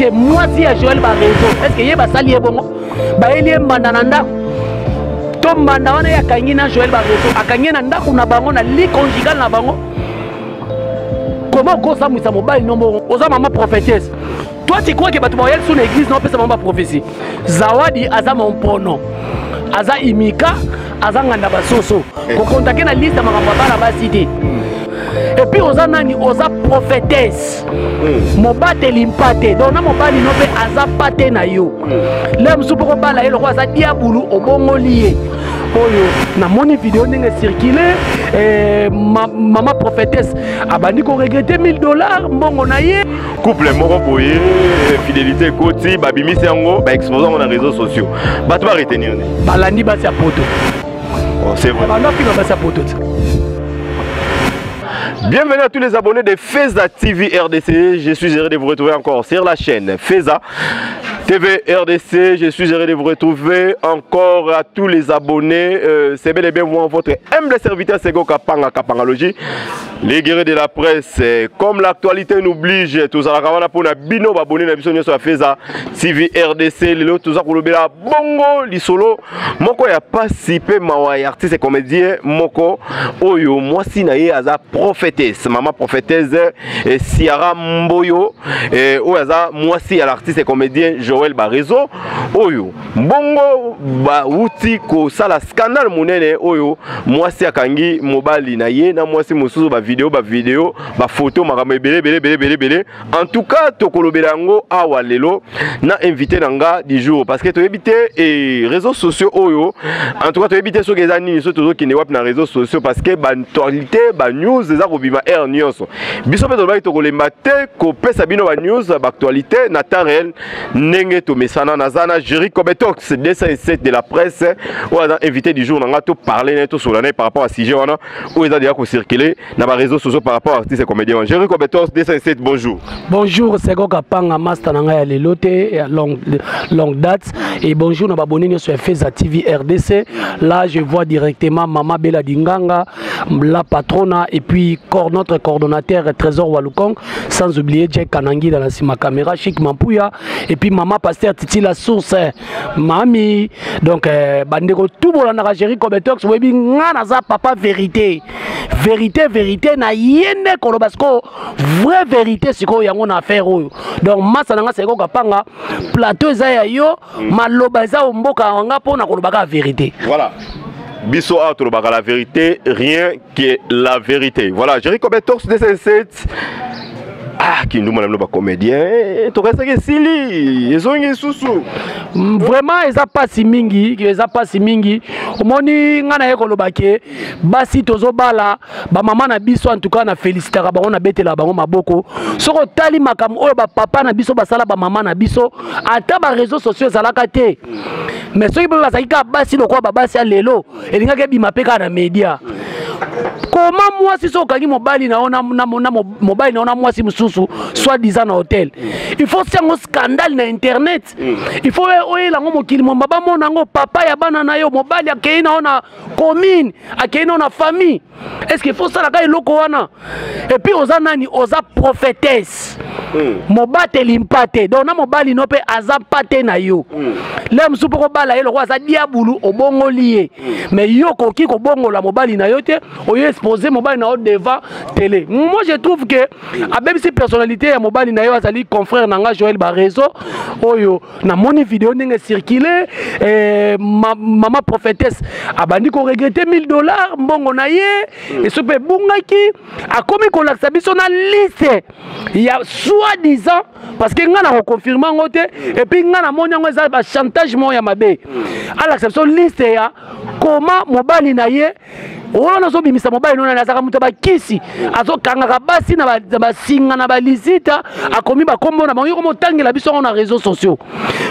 que moi si à Joël ba réseau est-ce que yé ba sali bongo ba elie mandananda to mandana ya kangina Joël ba réseau akangina ndako na bango na lit conjugal na bango comment ko ça musa mobile nombo oza maman prophétesse toi tu crois que batu ba yel sous l'église non pesa maman prophétie zawadi aza mon pono aza imika aza nganda basoso ko contacter na liste makambo bana ba cité. Et puis oza nani oza prophétesse mobate limpate donc na mobali no pe aza pate na yo lem supoko bala yelo kwa za diabulu obongolié oyo na moni vidéo ndenge circuler maman prophétesse abandi ko regretter $1000 mbongo na ye couple moko boye fidélité koti babimisi yango ba exposant na réseaux sociaux bato ba retenir balandi basi ya poto c'est vrai banda pika basi ya poto. Bienvenue à tous les abonnés de Feza TV RDC. Je suis heureux de vous retrouver encore sur la chaîne Feza TV RDC. Je suis heureux de vous retrouver encore à tous les abonnés. C'est bel et bien moi, votre humble serviteur Sego Kapanga Kapangalogie. Les guerriers de la presse, comme l'actualité nous oblige, tous à la caravane pour la bino abonné la mission sur Feza TV RDC. Les autres tous à Kolobela Bongo Lisolo. Moko ya pas si peu mawa artiste et comédien Moko Oyo moi si naie aza prophétesse maman prophétesse et Siara Mboyo et Oyaza moi si à l'artiste et comédien Joël Barezo Oyo Bongo ba uti ko sala scandale monene Oyo moi si akangi mobali naie na moi si mosusu ba vidéo ba photo makambo belé en tout cas tokolobela ngo awa lelo na invité nanga du jour parce que to éviter et réseaux sociaux Oyo en tout cas to éviter so gezani so tozo ki ne wap na réseaux sociaux parce que ba actualité ba news za ko bima air news biso pe to ba to kolemba te ko pesa bino ba news ba actualité na temps réel ndenge to mesana na zana Jerry Kobetox 207 de la presse ou a invité du jour nanga to parler to solana par rapport à sujet wana ou eza déjà ko circuler na ba réseaux sociaux par rapport à artiste et comédien Jerry Kobetox 207 bonjour. Bonjour Sego Kapanga master nanga ya lelote long date et bonjour na ba abonnés sur Feza TV RDC. Là je vois directement Maman Bella Dinganga, la patrona et puis notre coordonnateur Trésor Walukong, sans oublier Jack Kanangi dans la caméra, Chic Mampouya et puis Maman Pasteur Titi la source, Mami. Donc bandeko tout bon na Jerry Kobetox webi ngana za papa vérité na yene kolobasko vraie vérité siko yango na affaire oyo. Donc masa nanga Sego Kapanga plateau za ya yo maloba za mboka nga pona kolobaka vérité. Voilà. Bisso a tolobaka la vérité, rien que la vérité. Voilà, Jerry Kobetox 207. Ah, qui nous madame le comédien, tu restes que Sili, ils ont une sous-sous. Vraiment, ils a pas si mingi, Omoni ngana yeko lobake, basi tozo bala, ba maman na biso en tout cas na féliciter ba on a bete la bango maboko. Soko tali makam oyo ba papa na biso basala ba maman na biso, ata ba réseaux sociaux zalaka te. Mais soki ba zakika basi lokwa ba basi lelo, elinga ke bimapeka na média. Comment moi si so kangi mobile na ona mobile na ona moi si mususu soit disant na hôtel il faut c'est un scandale na internet il faut oye la mokili mbaba monango papa ya bana na yo mobile akei na ona commune akei na ona famille est-ce qu'il faut ça la kai loko wana et puis oza nani oza prophétesse mobate limpate donc na mobile no pe aza pate na yo lem supoko bala yelo kwa za diabulu obongolié mais yo koki ko bongola mobile na yo te oyo exposer mobile na devant télé. Moi je trouve que même si personnalité ya mobile na yo azali confrère nanga Joël Barezo oyo na moni vidéo ndenge circuler maman prophétesse abandi ko regretter $1000 mbongo na ye et ce pe bungaki akomi ko laksa biso na liste ya soi-disant parce que nga na confirmer ngote et puis nga na moni ngo za ba chantage mo ya mabe à l'acception liste ya comment mobile na ye on a bimisa mobile nona nazaka muto ba kisi azo kanga basi na ba singa na ba lisita akomi ba kombo na bango ko motangela biso na réseaux sociaux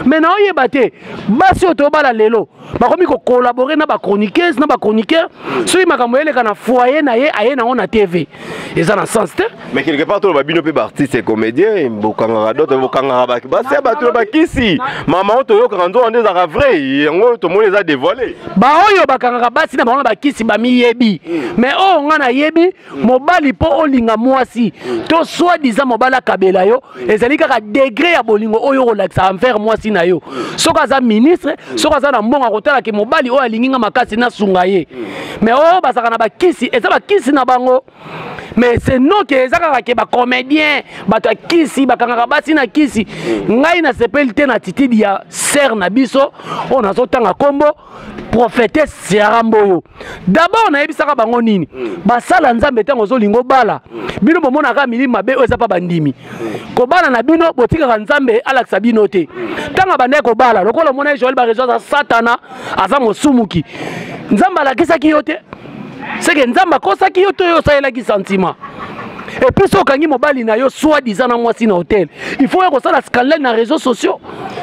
mais na oyeba te basi oto bala lelo bakomi ko collaborer na ba chroniqueuse na ba chroniqueur so makambo eleka na foyer na ye aye na on na TV eza na sens te mais quelque part to ba bino pe ba artiste et comédien comédien bokanga d'autres bokanga basi bato bakisi mama oto quand on est à vrai ngo to mona za dévoilé ba oyo bakanga basi na bango bakisi ba miyebi mais o ngana yebi mobali po olinga mwasi to soit disant mobala kabela yo ezali kaka degré ya bolingo oyo relaxa envers mwasi na yo soka za ministre soka za na mbonga kotala ke mobali oyo alinginga makasi na sunga ye mais o basaka na bakisi eza bakisi na bango mais c'est non que eza kaka ke ba comédien bato kisi bakanga basi na kisi ngai na sepelite na titidi ya ser na biso on azotanga kombo prophétesse Siaramboyo. D'abord na yebisaka bango nini basala nzambe tango zolingo bala bino bomona ka milima be eza pa bandimi ko bala na bino botika nzambe alaksa bino te tanga bande ko bala lokolo mona Joël Barezo za satana aza mosumuki nzamba lakisa ki yote c'est que nzamba kosa ki yote yo sayela ki sentiment. Et puis si on mobile na yo soit disant na moi si na hôtel il faut que ça la scandale na réseaux sociaux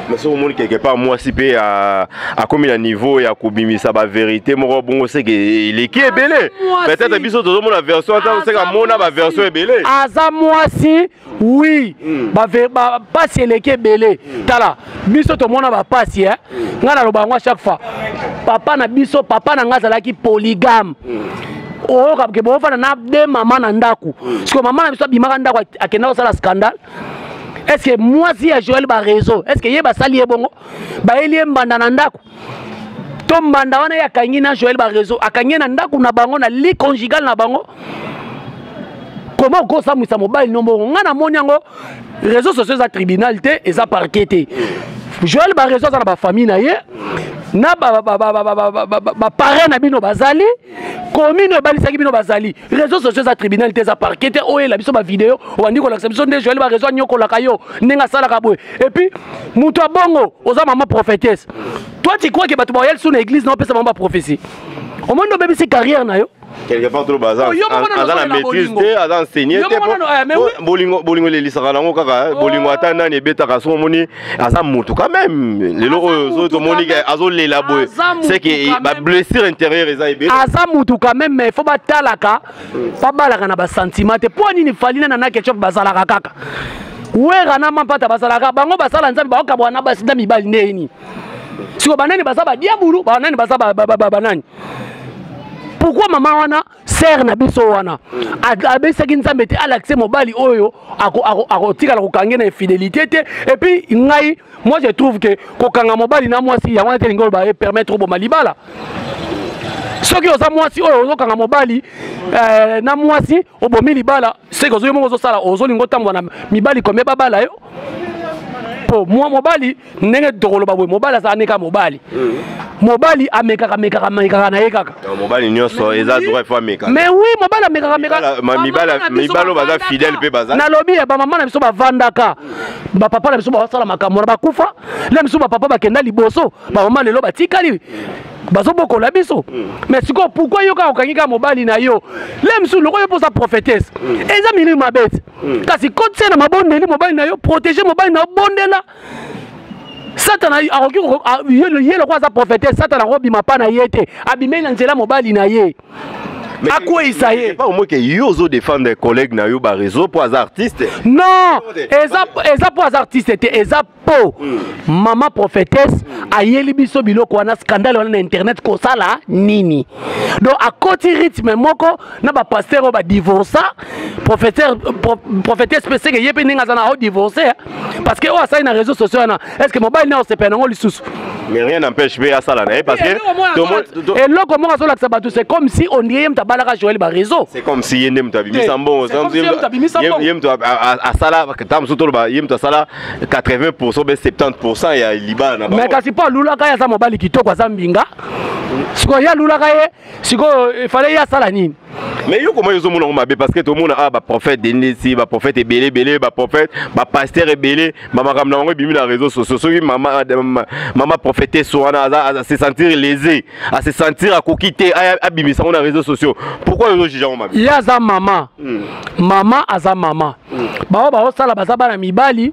mais si on montre quelque part moi si pe à combien niveau ya kobimisa ba vérité mo bongo c'est que il est qui est belé peut-être biso to la version c'est que mona ba version est belé aza moi si oui ba pas si le qui est belé tala biso to mona ba passi hein ngana lo bango chaque fois papa na biso papa na ngazala ki polygame oh kapke bo fana na de mama na ndaku parce que maman na biso bimaka ndaku akenda ko sala scandale. Est-ce que moi si à Joël Barezo est-ce que yeba sali ebongo ba elie mbanda na ndaku to mbanda wana ya kangi na Joël Barezo akangi na ndaku na bango na lit conjugal na bango comment ko sa musa mobile nombo ngana monyango réseaux sociaux za tribunal te et za parquet te Joël Barezo za na ba famille na ye na ba parents na bino bazali commune balisaki bino bazali réseaux sociaux za tribunal te za parquet te oye la biso ba vidéo wandi ko la biso nde Joël Barezo nyoko kayo nenga sala ka boye et puis muto bongo oza maman prophétesse toi tu crois que bato ba yel sous l'église non pesa maman prophétie au monde bébé si carrière na yo quelque part trop bazar aza na maîtrise te aza enseigné te bolingo le lisaka nango kaka bolingo ata nani ebetaka so moni aza mutu quand même lelo oyo to moni azo lela boye c'est que ba blessure intérieure eza ebele aza mutu quand même mais faut batalaka pa balaka na ba sentiment te po nini falina na quelque chose bazalaka kaka wera na mampata bazalaka bango basala nzambe bakabwa na basida mibali ndeni siko banani basaba diabulu banani basaba banani. Pourquoi maman wana sert na biso wana abesaki nzambe te alaxe mobali oyo akotika la kokanga na infidélité te et puis ngai moi je trouve que kokanga mobali na mwasi ya wana te lingo ba permettre bo malibala soki oza mwasi oyo ozokanga mobali na mwasi obomi libala c'est que ozo mozo sala ozo lingo tambwa na mibali komé babala yo po moi mobali ndenge dokolo babwe mobali za neka mobali mobali amekaka na yekaka mobali nyoso eza droit faut ameka mais oui mobali amekaka mibalo baza fidèle pe baza na lobby ba maman na biso ba vandaka ba papa na biso ba sala makambo na bakufa na biso ba papa bakenda liboso ba maman lelo batikali bazoboko la biso mais siko pourquoi yoka okangika mobali na yo lemsu loko yo posa prophétesse eza mili mabete kasi kotse na mabondeli mobali na yo protéger mobali na bondela Satana yelo kwa za prophétesse Satana robima pa na yete abimena nzela mobali na ye akwe isaye pas au moins que yozo défendre des collègues na yo ba réseau pour les artistes non eza pour les artistes te eza po maman prophétesse ayeli biso biloko wana scandale wana na internet ko sala nini donc à côté rythme moko na ba pasteur ba divorça prophétesse pense que yepe ninga za na divorcer parce que o ça na réseaux sociaux na est-ce que mobile na se penango lisusu mais rien n'empêche pas ça là parce que et là comment on la sabato c'est comme si on dirait mta balaka Joël Barezo c'est comme si yende mta bimisa mbongo yemto a sala tam soto ba yemto sala 80% be 70% ya liba na ba mais kasi pas lula ka ya sa mobali kitoko za mbinga siko ya lula ka ye siko il fallait ya sala nini mais yo comment yozo mona mabe parce que tout le monde a ba prophète denesi ba prophète belé ba prophète ba pasteur belé mama kam na ngo bimi na réseaux sociaux soki mama prophétesse soana à se sentir lésé à se sentir à kokité à bimisa na réseaux sociaux pourquoi yozo jija ngo mabe ya za mama mama aza mama ba sala bazaba na mibali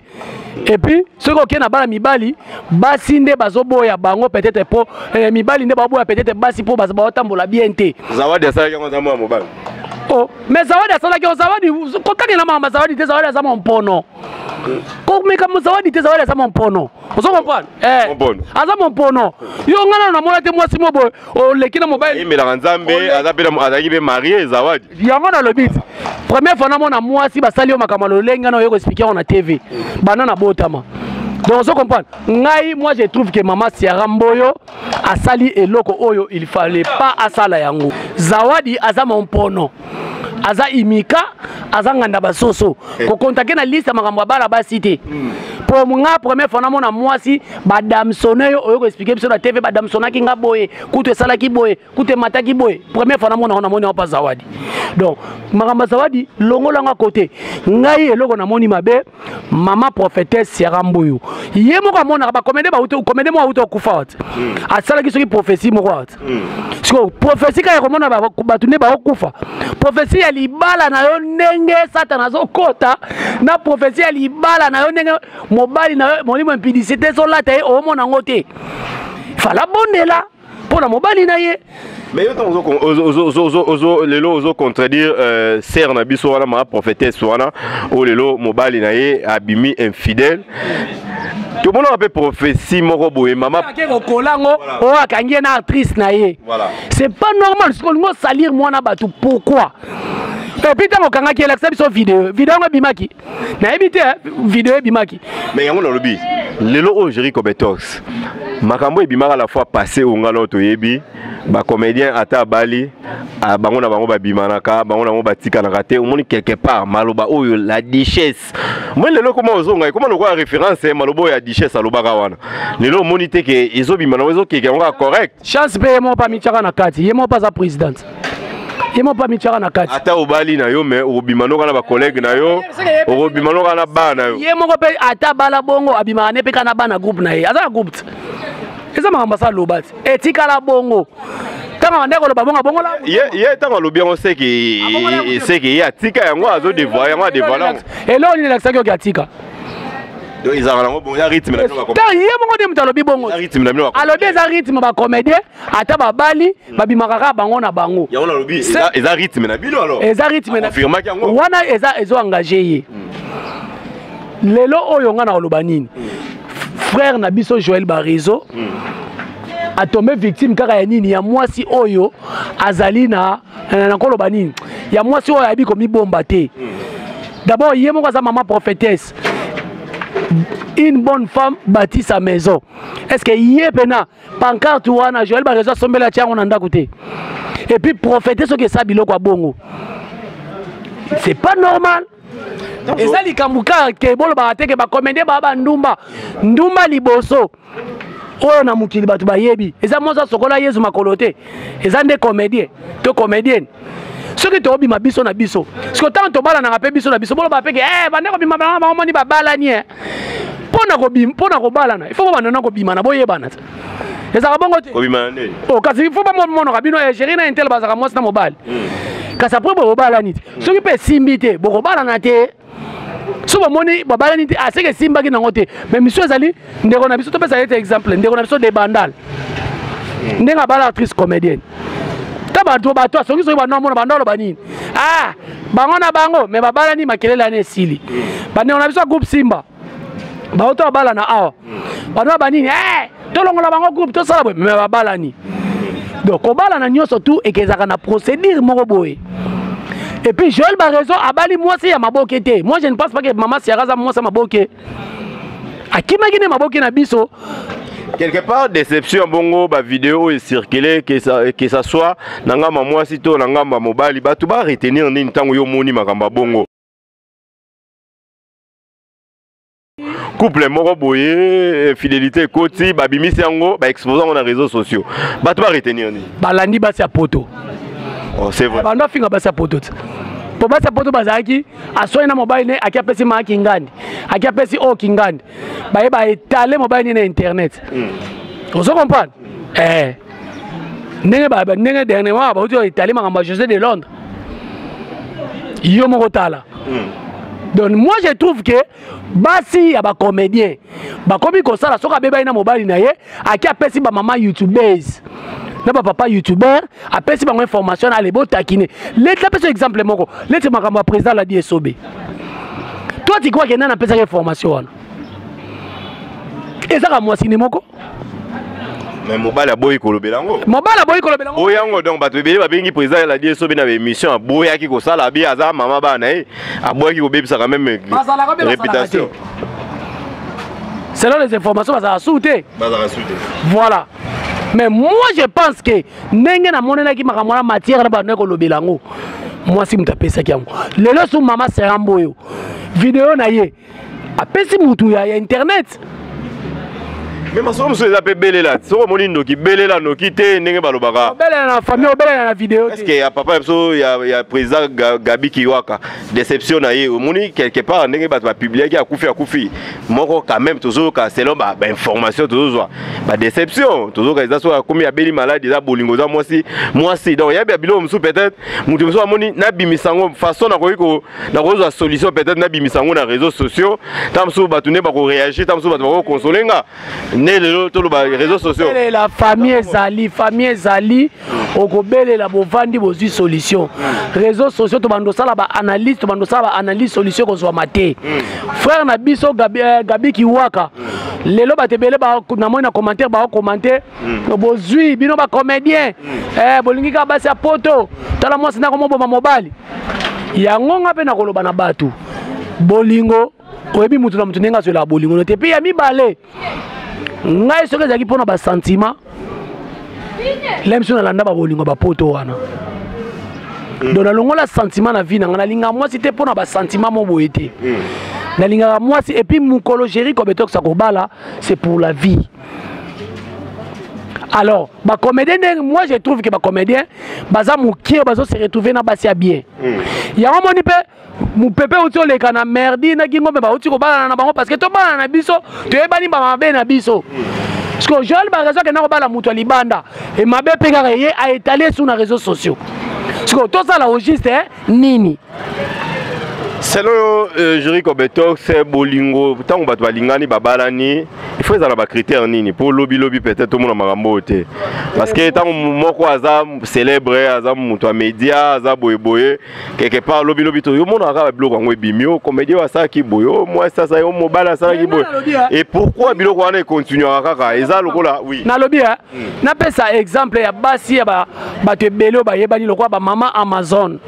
et puis ce qui na bala mibali basi nde bazoboya bango peut-être pour mibali nde baboya peut-être basi pour bazotambola bien te zawadi ça yango za mwa mobali Oh, mais Zawadi asalaki Zawadi kokaki na mama Zawadi te Zawadi azama mpono. Ko meka Zawadi te Zawadi azama mpono. Ozo comprendre? Azama mpono. Yo ngana na mona te mwasi mobo o lekina mobile. Mais la Nzambe azaki be marié Zawadi. Yango na lobit. Première fois na mona mwasi basali o makamalo lenga na yo expliquer na TV. Banana botama. Donc on comprend. Ngai, moi je trouve que maman Siara Mboyo a sali eloko oyo il fallait pas asala yango. Zawadi aza mpono. Aza imika, aza nganda basoso. Ko contacter na liste makambo bala ba cité. Pour nga première fois na mona mwasi badam soneyo oyo ko expliquer biso na TV badam sonaki nga boye, kutu sala ki boye, kutu mataki boye. Première fois na mona pas Zawadi. Donc makambo Zawadi longola nga côté. Ngai eloko na moni mabe maman prophétesse Siara Mboyo. Yé moko mona ba commander ba auto commander mo auto kufa. Asala ki soki prophétie moko wat. Siko prophétie ka komona ba tune ba kufa. Prophétie ya libala na yo ndenge Satan azokota na prophétie ya libala na yo ndenge mobali na yo molimo impudicité so lata e o mona ngote. Fala bondela pour la mobali na ye. Mais lelo ozo contredire ser na biso wana ma prophétesse wana o lelo mobali na ye abimi infidèle. Tout le monde a fait prophétie moko boye maman. O akangi na actrice na ye. C'est pas normal ce qu'on doit salir moi na batu pourquoi? Et puis tant qu'on a qui l'accepte sur vidéo nga bimaki. Na ebité vidéo bimaki. Mais yango na lobi. Lelo o Jerry Kobetox. Makambo ebimaka la fois passé au ngalo to yebi. Ba comédien ata bali a bango na bango ba bimanaka bango na bango batika na raté au monde quelque part maloba oyo la duchesse moi lelo comment ozonga comment on référence malobo ya duchesse alobaka wana lelo monite ke ezo bimana ezo ke nga correct chance pe mo pa michaka na kati yemo pas za présidente yemo pa michaka na kati ata obali na yo mais obimano kana ba collègue na yo obimano kana ba na yo yemo ko pe ata bala bongo abimana ne pe kana ba na groupe na ye aza groupe. Eza makamba lobat etika la bongo tanga ndeko lo babonga bongo la ye tanga lo bien on sait que ya tika yango azo dévoiler yango dévoiler et là on est l'accent qui atika donc ils ont bon ya rythme na bongo tant ye bongo de mutalobi bongo rythme na bongo alors des rythme ba comédien ata ba bali ba bimakaka bango na bango ya on lobi eza rythme na bino alors eza rythme na confirmer yango wana ezo engagé ye lelo oyo nga na oloba nini frère Nabiso Joël Barizo a tombé victime kaka ya nini ya mwasi oyo azali na koloba nini ya mwasi oyo abi komi bomba te. D'abord yé moko za maman prophétesse une bonne femme bâtit sa maison. Est-ce que yé pena pancarte wana Joël Barizo sombela tiango na ndako te et puis prophétesse que ça biloko bongo c'est pas normal. Et ça li kambuka ke bolo ba teke ba comédien ba ndumba liboso oyo na mukili batu bayebi eza moza sokola Yesu makolote eza nde comédien to comédienne soki to bima biso na biso siko tant to bala na pe biso na biso bolo ba peke bande ko bima ba moni ba bala ni pona ko bala na il faut ba nana ko bima na boyebana eza bongo te ko bima nde o kasi il faut pas mono ka bino chéri na intel ba za mwasi na mobile kasi po bo bala ni soki pe simbite boko bala na te so moni babala niti aseke simba ki nango te mais monsieur ezali ndeko na biso to pesa ete exemple ndeko na biso de bandal ndenga bala actrice comédienne ta bato soki soki bana mona bandalo banini bango na bango mais babala ni makelele ane sili bandeko na biso groupe simba baoto bala na awa bana banini to longola bango groupe to sala mais babala ni donc kobala na nyonso tout ekezaka na procédure moko boye. Et puis Joël Barizo abali mwasi ya maboke te. Moi je ne pense pas que maman Siara za mwasi maboke. Akima gine maboke na biso. Quelque part déception bongo ba vidéo est circulé que ça soit nanga mwasi to nanga mobali ba tu ba retenir nini tango yo moni makamba bongo. Couple moko boye fidélité koti ba bimisi yango ba exposant na réseaux sociaux. Ba tu ba retenir ni. Balandi ba sia poto. Oh, c'est vrai. Bando finga basa poto. Po basa poto bazaki asoye na mobile ne akiapesi ma kingandi. Akiapesi o kingandi. Ba etale mobile na internet. On se comprend? Ndenge dernièrement ba uto etale ma José de Londres. Yo moko tala. Donc moi je trouve que basi ya ba comédien ba komi ko sala soka beba ina mobile na ye akiapesi ba mama youtubers. na papa youtubeur apesi bango information ale botakine leta pesa exemple moko leta makambo ya président la DSOB toi tu crois que nana pesa information wana ezaka mwasi ne moko mais mobala boy kolobelango mobala boy kolobelango boyango donc bato ebele babengi président la DSOB na émission boyaki kosala bi aza mama bana aboyaki kobebisa quand même réputation selon les informations bazala souté voilà. Mais moi je pense que ndenge na monena ki makambo na matière na bano ko lobelango moi si mutapesa ki yango lelo su mama Seramboyo vidéo na ye apesi mutu ya internet mais maso muso eza pe belela soko monindo ki belela no kite ndenge balobaka belela na famille belela na vidéo est-ce que ya papa so ya président Gabi Kiwaka déception na ye moni quelque part ndenge bato ba publier ki akufi moko quand même toujours ka selon ba information toujours ba déception toujours ka eza so comme ya beli malade eza bolingo za moi si donc ya bilo muso peut-être mutu muso moni na bimisango façon na ko na ko solution peut-être na bimisango na réseaux sociaux tamso bato ne ba ko réagir tamso bato ba ko consolenga les réseaux sociaux. La famille Zali, okobele la bovandi bozui solution. Réseaux sociaux to bando sala ba analyse solution ko zo maté. Frère na biso Gabi Kiwaka. Lelo batebele ba na mona commentaire ba commenter bozui bino ba comédien. Bolingi ka basi poto. Tala moi sina ko mo mobali. Yango nga pe na koloba na batu. Bolingo oyebi mutu na mutu nenga so la bolingo no te pe ya mibale. Ngai soki ezalaki mpona basentiment lemso nalanda babolingo bapoto wana donc nalongola sentiment na vie nanga nalingaka mwasi te mpona basentiment mo boye te nalingaka mwasi et puis mokolo géri kobetokisa kobala c'est pour la vie. Alors bacomédien moi je trouve que bacomédien baza mokie bazo se retrouver na basi ya bien yango moni mpe mupepe uti oleka na merdi na kingombe ba uti kobala na bango parce que to bala na biso to yebani ba mabe na biso parce que Joël ba raison que na kobala mutu libanda et mabe pe kaka ye a étalé sur les réseaux sociaux parce que to ça la registre nini selon Jerry Kobetok c'est bolingo tant bato balingani babalani il faut ezala ba critère nini pour lobby peut-être tout le monde makambo te parce que tant moko aza célèbre aza mutu a média aza boyeboye quelque part lobby to yo mona aka biloko ngo ebimio comédien wa ça ki boyo moi ça yo mobala ça ki boyo et pourquoi biloko wana continuera kaka eza lokola oui na lobby na pesa exemple ya basi ya bato ebele ba yebani lokwa ba mama Amazon.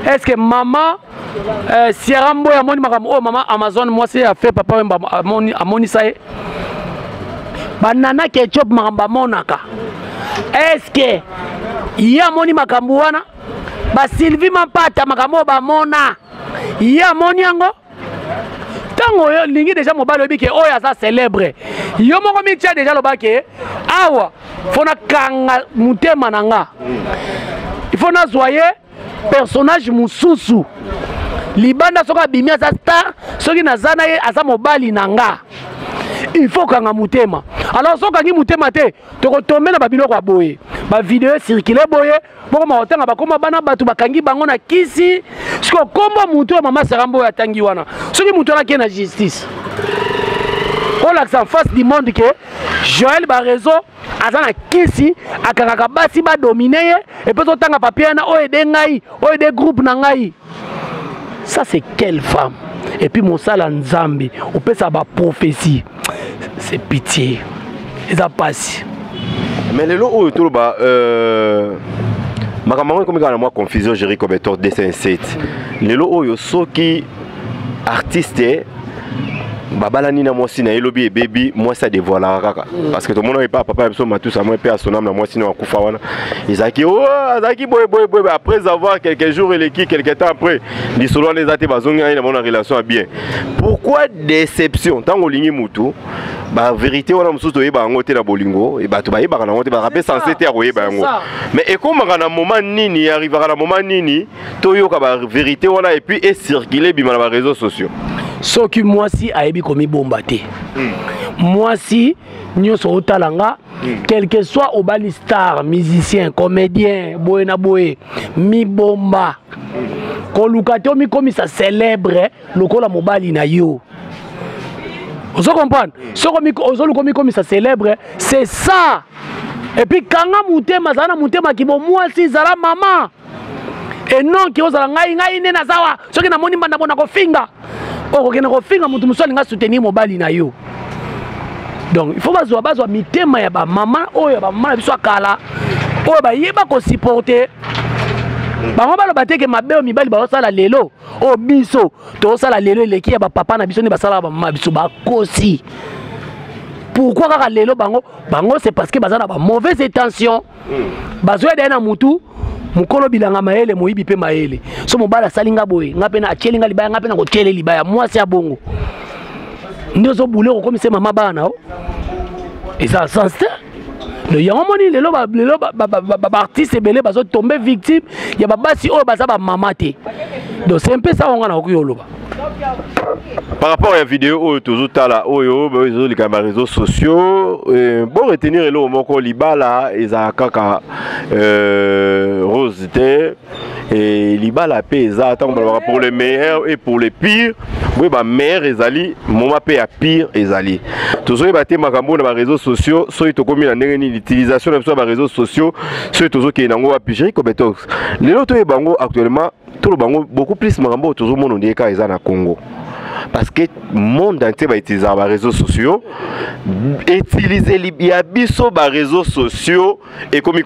Est-ce que maman Seramboyo ya moni makambo oh maman Amazon moi c'est a fait papa amoni ça banana ketchup makambo monaka est-ce que ya moni makambo wana ba Sylvie Mampata makambo ba mona ya moni yango tango yo lingi déjà mobile obi ke oya ça célèbre yo moko mi tia déjà lobake awa fona kanga mutema nanga il faut na zoyer personnage mususu libanda soka bimia za star soki nazana ye aza mobali nanga il faut kanga mutema alors soka ngi mutema te toko tomber na babilo kwa boye ba vidéo circuler boye boko maotanga bakoma bana batu bakangi bango na kisi siko kombo mutu ya mama Seramboyo atangi wana soki mutu na ke na justice on l'accent face du monde que Joël Barezo azana kisi akanga basi ba dominer et peut otanga papier na oede ngai oede groupe na ngai. Ça c'est quelle femme? Et puis mon sala nzambi on peut ça ba prophétie c'est pitié et ça passe mais le lot tout ba makambo comme quand moi confusion Jerry Kobetok dessin 7 le lot oyo soki artiste babalani na mwasi na elobi et baby moi ça dévoile kaka parce que tout le monde n'est pas papa so ma tout ça moi père sonam na mwasi na kufa wana izaki oh azaki boy après avoir quelques jours et l'équipe quelques temps après li solo les até bazonga na mon relation bien pourquoi déception tant olingi mutu ba vérité wana mususu yeba ngo te na bolingo et bato ba yeba na ngo te ba rappeler censé te yeba ngo mais et comme na moment nini arrivera na moment nini toyoka ba vérité wana et puis et circuler bima na ba réseaux sociaux soki mwasi ayebi komi bomba te mwasi nyoso otalanga quel que soit obali star musicien comédien boye na boye mi bomba koluka te omi komi sa célèbre lokola mobali na yo ozo comprendre soko mi ozo komi komi sa célèbre c'est ça et puis kanga mutema zana mutema kibo mwasi zala mama et non ki ozala ngai ne nazawa soki na moni mbanda bona kofinga okokene kofinga mutu musali nga soutenir mobali na yo. Donc il faut bazwa mitema ya ba mama oyo ba mama biso akala oyo ba yeba ko supporter bango balo bateke mabeo mibali ba osala lelo o biso to osala lelo eleki ya ba papa na biso ne basala ba mama biso ba kosi. Pourquoi kaka lelo bango c'est parce que bazana ba mauvaise intention bazwa dena mutu mukolo bilanga maele moyibi pe maele so mobala salinga boye ngape na achelinga libaya ngape na ko chele libaya mwasi ya bongo ndozo boule ko komisa mama bana et ça sens le yamoni lelo ba artiste belé bazo tomber victime ya ba basi o baza ba mama te. Donc c'est un peu ça on a okuyoloba. Par rapport à la vidéo toujours tala oyo les réseaux sociaux bon retenir le moko libala eza kaka rose et libala pesa tant pour le meilleur et pour le pire oui ba meilleur ezali moma pe ya pire ezali toujours baté makambo na réseaux sociaux so itokomi na ndenge ni l'utilisation de ba réseaux sociaux so toujours qui nango ba pigeri Kobetox les autres bango actuellement tout le bango beaucoup plus makambo toujours monde ndie ka eza na Congo. Parce que le monde entier va utiliser les réseaux sociaux, utiliser les réseaux sociaux et comme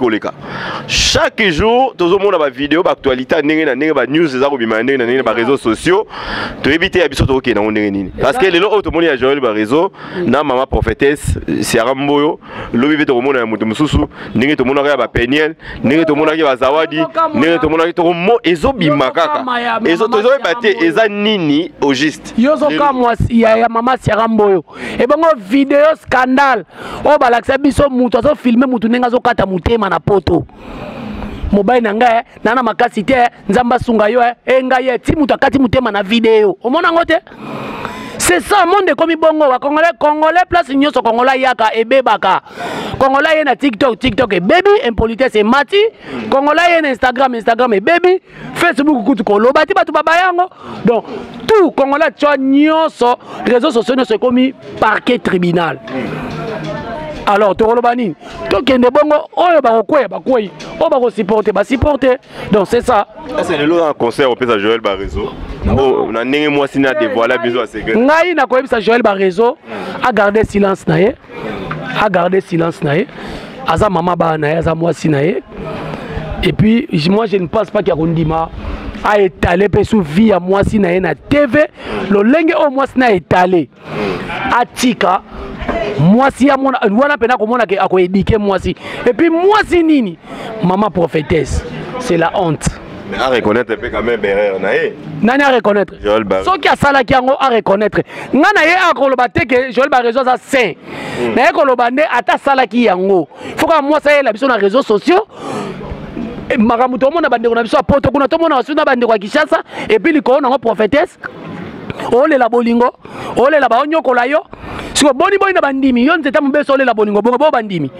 chaque jour, tout le monde a des vidéos, des actualités, des news, des réseaux sociaux, pour éviter les réseaux. Parce que les autres, tout le monde a joué les réseaux, na maman prophétesse, c'est Ramboyo, l'objet tout le monde a monté Moussou, n'est tout le monde a des péniels, n'est tout le monde a des zawadi, n'est tout le monde a tout le monde, ils ont bimakaka, ils ont battu, ils ont nini au juste. Yozoka mwasi ya mama Siaramboyo et bongo vidéo scandale o balakisa biso mutu azo filmer mutu nenga zo kata mutema na poto mobile na ngai nana makasi te nzamba sunga yo enga ye ti mutu akati mutema na vidéo omona ngote. C'est ça monde comme bongo wa congolais place nyoso congolais yaka ebebaka congolais ye na TikTok et baby impolitesse et mati congolais ye na Instagram et baby Facebook kutu ko lobati batu baba yango. Donc tout congolais twa nyoso réseaux sociaux ne se commis parquet tribunal. Alors to rolobani to kende bongo oyo ba kokwei o ba ko supporter donc c'est ça. C'est le lot en concert au pesa Joël Barezo. On a ndenge moi sina dévoiler besoin secret. Ngai na koyebisa Joël Barezo a garder silence na ye. Aza mama ba na ye aza moi sina ye. Et puis moi je ne pense pas qu'il y a Rondima a étalé sous vie à moi sina ye na TV le lenge au moi sina étalé. Atika moi si à mon wana pena komona ke akoedike moi si et puis moi si nini maman prophétesse c'est la honte. Mais à reconnaître quand même Berer nae. Nani à reconnaître. Joël Barezo. So qui a sala qui à reconnaître. Ngana ye a kolobate que Joël Barezo ça saint. Na ye kolobande ata sala qui yango. Faut que moi ça y la biso na réseaux sociaux. Makamu to mona bande na biso poto kuna to mona wasuna bande kwa Kinshasa et puis liko na prophétesse. Ole la bolingo, ole la ba onyokola yo. Siko boni na bandimi yo nzeta mbeso ole la bolingo bongo bandimi.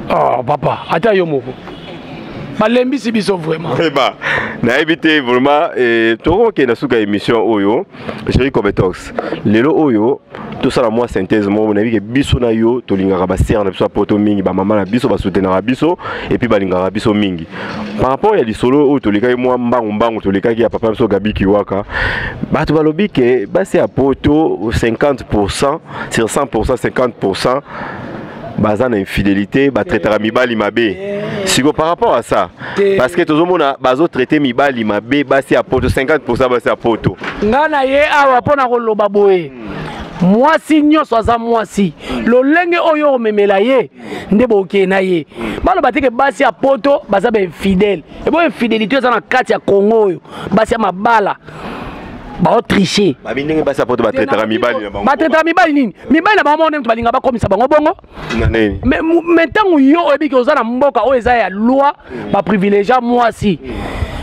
Oh papa, ata yo moko. Balembi si biso vraiment. Na éviter vraiment toko ke na suka émission oyo, Chéri Kobetox. Lelo oyo tout ça la moi synthèse mo na que biso na yo to lingaka ba serre na biso poto mingi ba mama na biso ba soutenir biso et puis ba lingaka biso mingi. Par rapport à lisolo o to likai moi mbangu to likai ya papa biso Gabi Kiwaka. Ba to balobi ke ba c'est à poto 50% sur 100% 50%. Bazan infidélité, ba traitera mibali mabe. Sigo par rapport à ça, parce que tout le monde a bazo traité mibali mabe, basi à poto 50% basi à poto. Ngana ye awa pona ko loba boye. Moi si nyoso za moi si. Lo lenge oyo memela ye ndebo ke na ye. Balo batike basi à poto baza be infidèle. Et bon infidélité za na kati ya Congo yo. Basi ya mabala. Ba tricher. Ba binenge basi apoto ba traitera mibali na bango. Ba traitera mibali nini? Mibali na bango on balinga ba komisa bango bongo. Nani? Mais tango yo oyebi ke ozana mboka o eza ya loi ba privilégier moi si.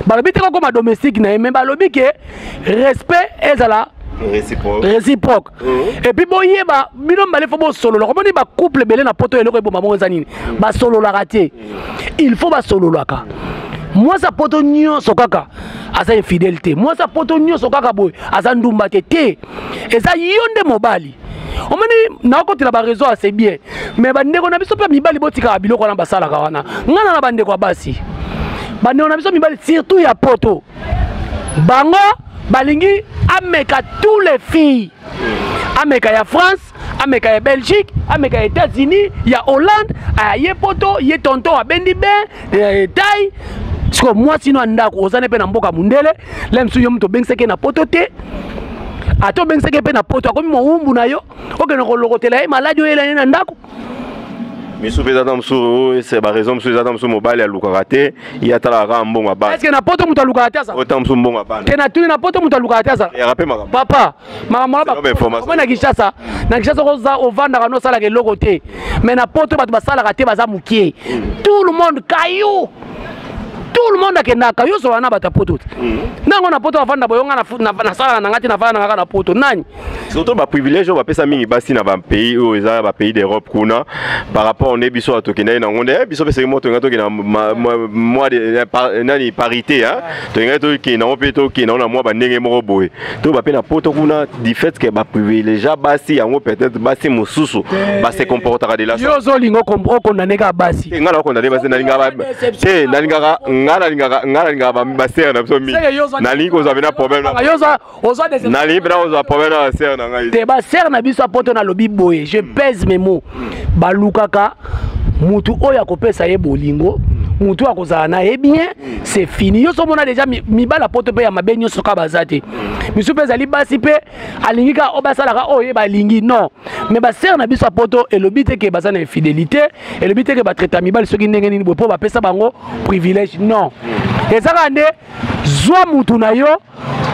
Ba lobi te ko ma domestique na mais ba lobi ke respect ezala réciproque. Et puis bon yeba bino mbale fo bo solo lo komoni ba couple belé na poto eloko eboma mo nzanini. Ba solo la raté. Il faut ba solo la ka. Moi ça poto nyonso kaka asa infidélité. Moi ça poto nyonso kaka boy asa ndumba te. Et ça yonde mobali. omoni na côté la ba réseau c'est bien mais bandeko na biso pe mibali botika biloko na basala kawana ngana na bandeko basi bandeko na biso mibali surtout ya poto bango balingi ameka tous les filles ameka ya France ameka ya Belgique ameka ya États-Unis ya Hollande ye poto ye tonton abendi ben taille siko moi sino ndako ozane pe na mboka mundele lemsu yo mto bengseke na poto te ato bengseke pe na poto akomi moumbu na yo okena ko lokotela e maladi yo ela na ndako misu peza na msu c'est ba raison msu za msu mobile ya lukaraté ya tala ka mbonga ba est-ce que na poto muta lukaraté ça autant msu mbonga ba ke na tuni na poto muta lukaraté ça ya rappel maka papa mama ba na Kinshasa ko za ovanda ka no sala ke lokoté mais na poto ba sala ka te baza mukie tout le monde caillou tout le monde akendaka yo so wana bata poto nango na poto avanda boyonga na sala na ngati na vana ngaka na poto nani surtout ba privilège ba pesa mingi basi na ba pays ou eza ba pays d'Europe kuna par rapport on est biso atokenda na ngonde biso pesa moto ngato kina moi de nani parité hein to ngato kina on peut to kina na moi ba ndenge moko boye to ba pe na poto kuna du fait que ba privilège basi yango peut-être basi mususu ba se comportera de la yo zo lingo condamné ka basi ngala condamné basi na linga ba te na linga ngala ba ser na biso mi na lingo za bena problème na libra on za problème na ser na ngai te ba ser na biso poto na lobi boye je pèse mes mots balukaka mutu oya kopesa ye bolingo mutu akozala na ye bien c'est fini yo so mona déjà mibala poto pe ya mabenyo soka bazate misu pesa li basi pe alingi ka obasala ka oye balingi non mais ba ser na biso poto elobi te ke bazana infidélité elobi te ke ba traiter mibali soki ndenge nini bo po ba pesa bango privilège non ezaka nde zwa mutu na yo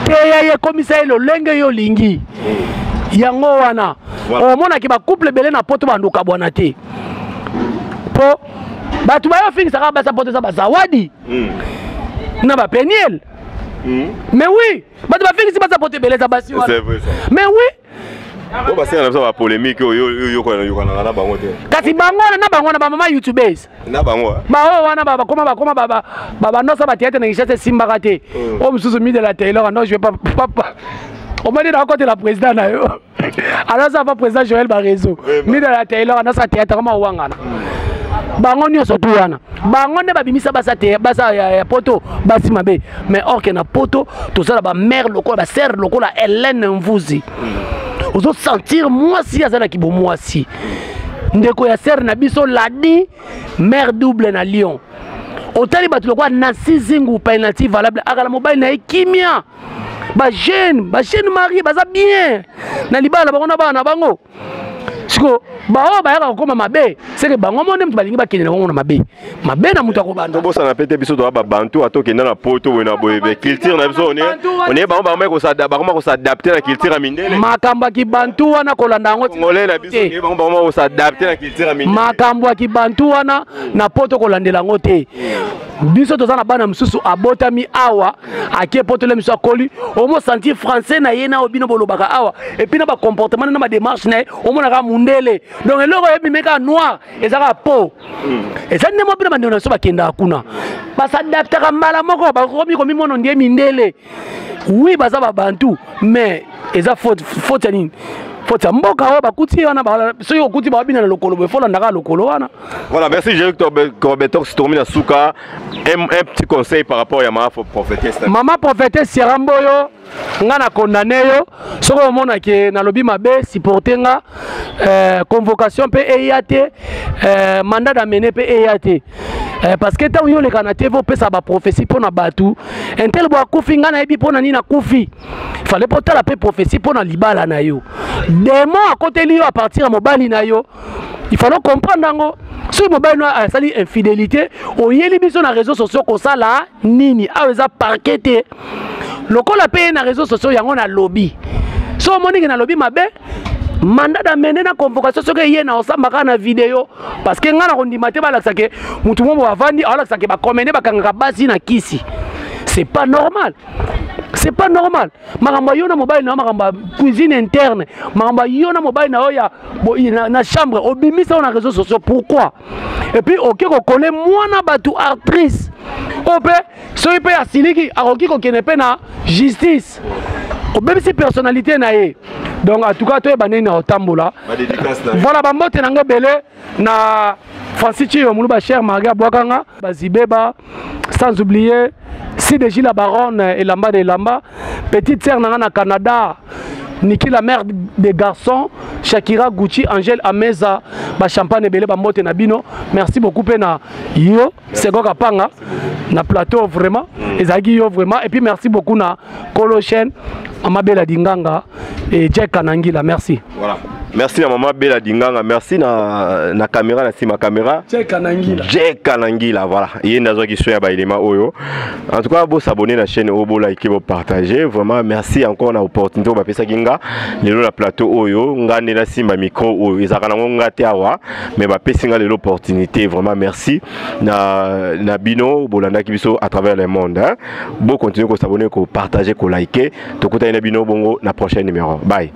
te ye komisa lo lenge yo lingi yango wana omona ki ba couple belé na poto banduka bwana te po batu bayo fingisaka basa poto za bazawadi na ba peniel mais oui batu ba fingisi basa poto belé za basi wana c'est vrai ça mais oui on va faire la polémique yo na bango te kasi bango na bango na ba mama youtubers na bango ba wana baba koma baba no sa ba tete na ngishase simbaka te o msusu mi de la Taylor non je vais pas papa on m'a dit à côté la président na yo alors ça va président Joël Barezo mi de la Taylor na sa théâtre kama wangana bango nyonso tu wana bango nde babimisa basa te basa ya poto basi mabe mais or que na poto tout ça ba mère lokola ba sœur lokola Hélène Mvuzi ozo sentir moi si azala ki bo moi si ndeko ya sœur na biso ladi mère double na Lyon otali batu lokwa na sizingu penalty valable akala mobile na ekimia ba jeune mari baza bien na libala bango na bana bango siko bao ba yaka koma mabe c'est que bango monde mtu balingi bakene na bango na mabe na mutu akobanda bosa na pete biso to ba bantu atokenda na poto we na boyebe culture na biso on est bango bango ko s'adapter na culture mindele makambo ki bantu wana kolanda ngo ngole na biso on est bango ko s'adapter na culture mindele makambo ki bantu wana na poto kolandela ngo te biso tozana bana msusu abotami awa akie poto le mso akoli omo sentir français na yena obino bolobaka awa et puis na ba comportement na ba démarche na omo na ka mundele donc eloko ebimeka noir ezaka po eza ndemo bino bandeko na so bakenda kuna basadaptaka mbala moko bakomi komi mono ndie mindele oui baza babantu mais eza faute ya nini faute ya mboka oyo bakuti wana soki okuti babina na lokolo boye folandaka lokolo wana. Voilà, merci Jérick Corbetor si tourmi na suka un petit conseil par rapport à Mama Prophétesse. Mama Prophétesse Siramboyo nga na condamné yo soko omona ke na lobi mabe supporter nga convocation pe eyate mandat d'amener pe eyate parce que tant yo le kanate vo pesa ba prophétie pona batu entel bo akufi nga na ebi pona ni na kufi fallait porter la prophétie pona libala na yo démon à côté li yo à partir à mobali na yo il fallait comprendre ngo si mobile no a sali infidélité oyeli biso na réseaux sociaux ko sala nini aweza parqueter lokola pe na réseaux sociaux yango na lobby so moni na lobby mabe mandat d'amener na convocation soki ye na osambaka na vidéo parce que nga na kondima te balakisa ke mutu momo bavandi alakisa ke bakomene bakangaka basi na kisi c'est pas normal. C'est pas normal. Maramba yona mobile na maramba cuisine interne. Maramba yona mobile na oya na chambre obimisa on a réseaux sociaux. Pourquoi? Et puis OK ko connaît moi na batu actrice. Ope so ipe asiliki aroki ko kenepe na justice. obebisi personnalité na ye. Donc en tout cas toi banene na otambola. Voilà ba mbote nanga belé na Francis Chio Muluba cher Maria Bwakanga Bazibeba, sans oublier Sidéji la baronne et Lamba de Lamba, petite sœur na Canada, Niki la mère des garçons, Shakira Gucci, Angèle Ameza, ba champagne belé ba mbote na bino. Merci beaucoup pena yo, c'est Goka Panga na plateau vraiment, ezagi yo vraiment et puis merci beaucoup na Colochen Amabela Dinganga et Jack Kanangila, merci. Voilà. Merci à maman Bella Dinganga, merci na caméra na sima caméra. Jack Kanangila, voilà. Il y a des qui sont à Baïlema Oyo. En tout cas, vous s'abonner à la chaîne Obo, liker, vous partager. Vraiment, merci encore na opportunité de faire ça kinga. Le plateau Oyo, ngane na sima micro Oyo. Ils ont ngate awa, mais ba pesinga l'opportunité. Vraiment, merci na bino bolanda kibiso à travers le monde. Hein. Bon, continuez à s'abonner, à partager, à liker. Tout le monde na bino bongo na prochain numéro. Bye.